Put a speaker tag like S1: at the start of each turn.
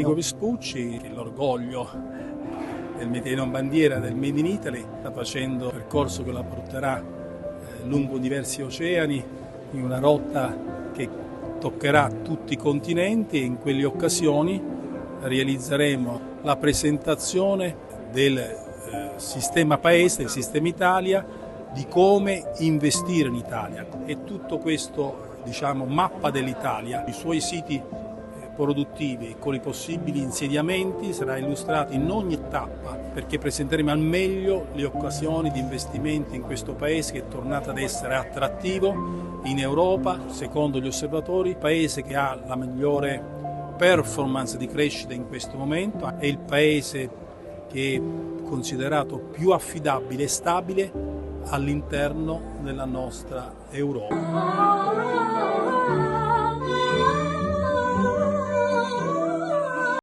S1: Enrico Vespucci, l'orgoglio del Made in bandiera del Made in Italy, sta facendo un percorso che la porterà lungo diversi oceani in una rotta che toccherà tutti i continenti e in quelle occasioni realizzeremo la presentazione del sistema Paese, del sistema Italia, di come investire in Italia e tutto questo mappa dell'Italia, i suoi siti produttivi con i possibili insediamenti sarà illustrato in ogni tappa perché presenteremo al meglio le occasioni di investimenti in questo paese che è tornato ad essere attrattivo in Europa, secondo gli osservatori, il paese che ha la migliore performance di crescita in questo momento, è il paese che è considerato più affidabile e stabile all'interno della nostra Europa.